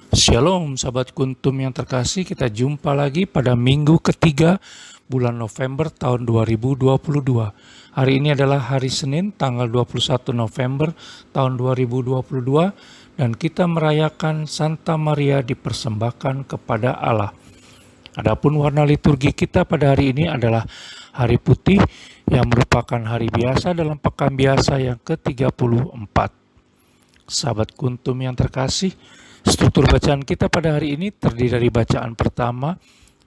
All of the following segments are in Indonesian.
Shalom sahabat Kuntum yang terkasih, kita jumpa lagi pada minggu ketiga bulan November tahun 2022. Hari ini adalah hari Senin tanggal 21 November tahun 2022 dan kita merayakan Santa Maria dipersembahkan kepada Allah. Adapun warna liturgi kita pada hari ini adalah hari putih yang merupakan hari biasa dalam pekan biasa yang ke-34. Sahabat Kuntum yang terkasih, struktur bacaan kita pada hari ini terdiri dari bacaan pertama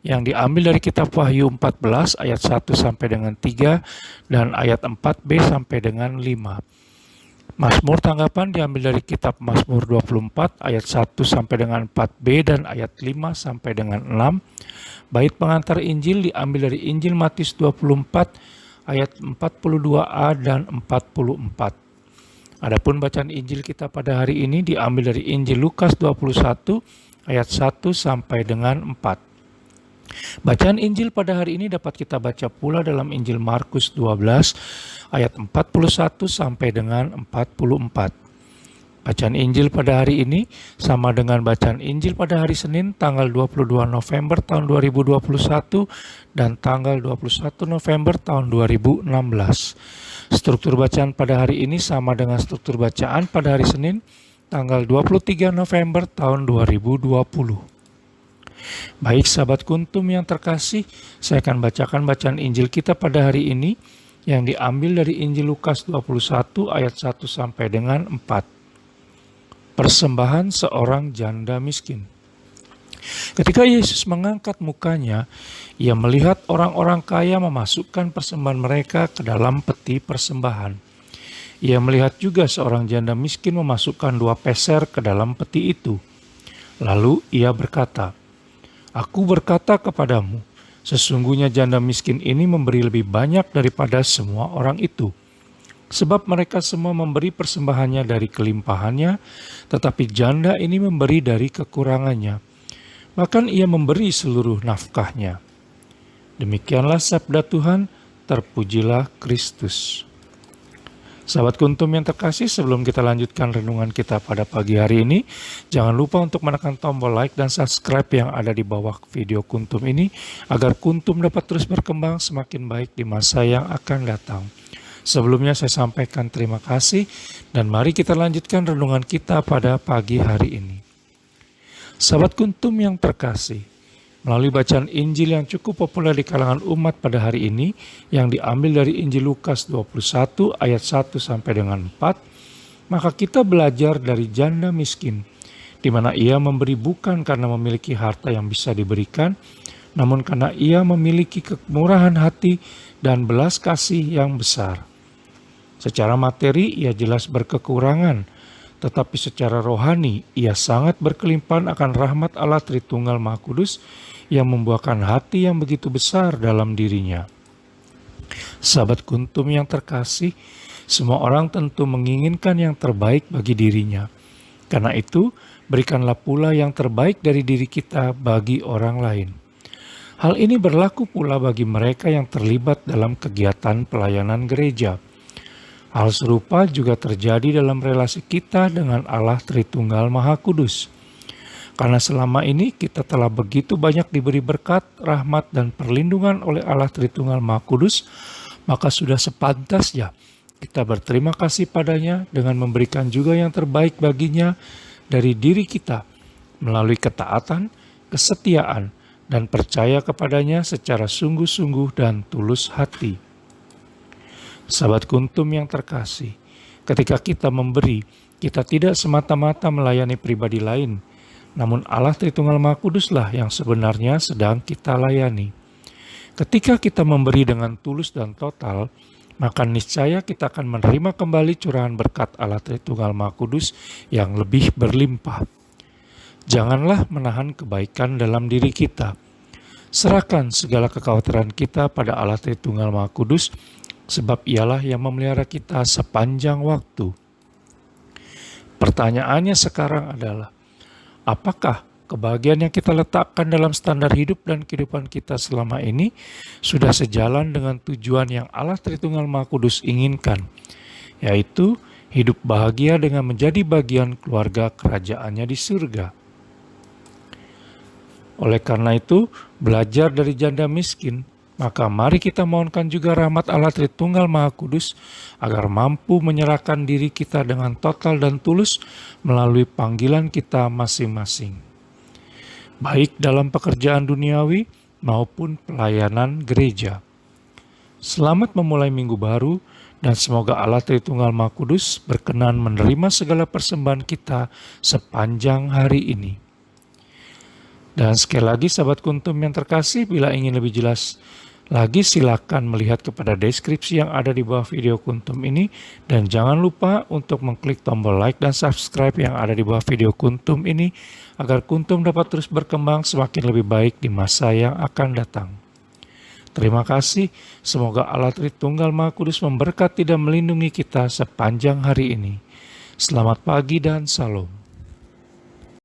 yang diambil dari kitab Wahyu 14 ayat 1 sampai dengan 3 dan ayat 4b sampai dengan 5. Mazmur tanggapan diambil dari kitab Mazmur 24 ayat 1 sampai dengan 4b dan ayat 5 sampai dengan 6. Bait pengantar Injil diambil dari Injil Matius 24 ayat 42a dan 44. Adapun bacaan Injil kita pada hari ini diambil dari Injil Lukas 21 ayat 1 sampai dengan 4. Bacaan Injil pada hari ini dapat kita baca pula dalam Injil Markus 12 ayat 41 sampai dengan 44. Bacaan Injil pada hari ini sama dengan bacaan Injil pada hari Senin tanggal 22 November tahun 2021 dan tanggal 21 November tahun 2016. Struktur bacaan pada hari ini sama dengan struktur bacaan pada hari Senin tanggal 23 November tahun 2020. Baik sahabat Kuntum yang terkasih, saya akan bacakan bacaan Injil kita pada hari ini yang diambil dari Injil Lukas 21 ayat 1 sampai dengan 4. Persembahan seorang janda miskin. Ketika Yesus mengangkat mukanya, ia melihat orang-orang kaya memasukkan persembahan mereka ke dalam peti persembahan. Ia melihat juga seorang janda miskin memasukkan 2 peser ke dalam peti itu. Lalu ia berkata, "Aku berkata kepadamu, sesungguhnya janda miskin ini memberi lebih banyak daripada semua orang itu. Sebab mereka semua memberi persembahannya dari kelimpahannya, tetapi janda ini memberi dari kekurangannya. Bahkan ia memberi seluruh nafkahnya." Demikianlah sabda Tuhan, terpujilah Kristus. Sahabat Kuntum yang terkasih, sebelum kita lanjutkan renungan kita pada pagi hari ini, jangan lupa untuk menekan tombol like dan subscribe yang ada di bawah video Kuntum ini, agar Kuntum dapat terus berkembang semakin baik di masa yang akan datang. Sebelumnya saya sampaikan terima kasih dan mari kita lanjutkan renungan kita pada pagi hari ini. Sahabat Kuntum yang terkasih, melalui bacaan Injil yang cukup populer di kalangan umat pada hari ini yang diambil dari Injil Lukas 21 ayat 1 sampai dengan 4, maka kita belajar dari janda miskin, di mana ia memberi bukan karena memiliki harta yang bisa diberikan, namun karena ia memiliki kemurahan hati dan belas kasih yang besar. Secara materi ia jelas berkekurangan, tetapi secara rohani ia sangat berkelimpahan akan rahmat Allah Tritunggal Maha Kudus yang membuahkan hati yang begitu besar dalam dirinya. Sahabat Kuntum yang terkasih, semua orang tentu menginginkan yang terbaik bagi dirinya. Karena itu, berikanlah pula yang terbaik dari diri kita bagi orang lain. Hal ini berlaku pula bagi mereka yang terlibat dalam kegiatan pelayanan gereja. Hal serupa juga terjadi dalam relasi kita dengan Allah Tritunggal Maha Kudus. Karena selama ini kita telah begitu banyak diberi berkat, rahmat, dan perlindungan oleh Allah Tritunggal Maha Kudus, maka sudah sepantasnya kita berterima kasih padanya dengan memberikan juga yang terbaik baginya dari diri kita melalui ketaatan, kesetiaan, dan percaya kepadanya secara sungguh-sungguh dan tulus hati. Sahabat Kuntum yang terkasih, ketika kita memberi, kita tidak semata-mata melayani pribadi lain, namun Allah Tritunggal Maha Kuduslah yang sebenarnya sedang kita layani. Ketika kita memberi dengan tulus dan total, maka niscaya kita akan menerima kembali curahan berkat Allah Tritunggal Maha Kudus yang lebih berlimpah. Janganlah menahan kebaikan dalam diri kita. Serahkan segala kekhawatiran kita pada Allah Tritunggal Maha Kudus, sebab ialah yang memelihara kita sepanjang waktu. Pertanyaannya sekarang adalah, apakah kebahagiaan yang kita letakkan dalam standar hidup dan kehidupan kita selama ini sudah sejalan dengan tujuan yang Allah Tritunggal Maha Kudus inginkan, yaitu hidup bahagia dengan menjadi bagian keluarga kerajaannya di surga? Oleh karena itu, belajar dari janda miskin, maka mari kita mohonkan juga rahmat Allah Tritunggal Maha Kudus agar mampu menyerahkan diri kita dengan total dan tulus melalui panggilan kita masing-masing, baik dalam pekerjaan duniawi maupun pelayanan gereja. Selamat memulai minggu baru, dan semoga Allah Tritunggal Maha Kudus berkenan menerima segala persembahan kita sepanjang hari ini. Dan sekali lagi sahabat Kuntum yang terkasih, bila ingin lebih jelas lagi silakan melihat kepada deskripsi yang ada di bawah video Kuntum ini, dan jangan lupa untuk mengklik tombol like dan subscribe yang ada di bawah video Kuntum ini agar Kuntum dapat terus berkembang semakin lebih baik di masa yang akan datang. Terima kasih, semoga Allah Tritunggal Maha Kudus memberkati dan melindungi kita sepanjang hari ini. Selamat pagi dan salam.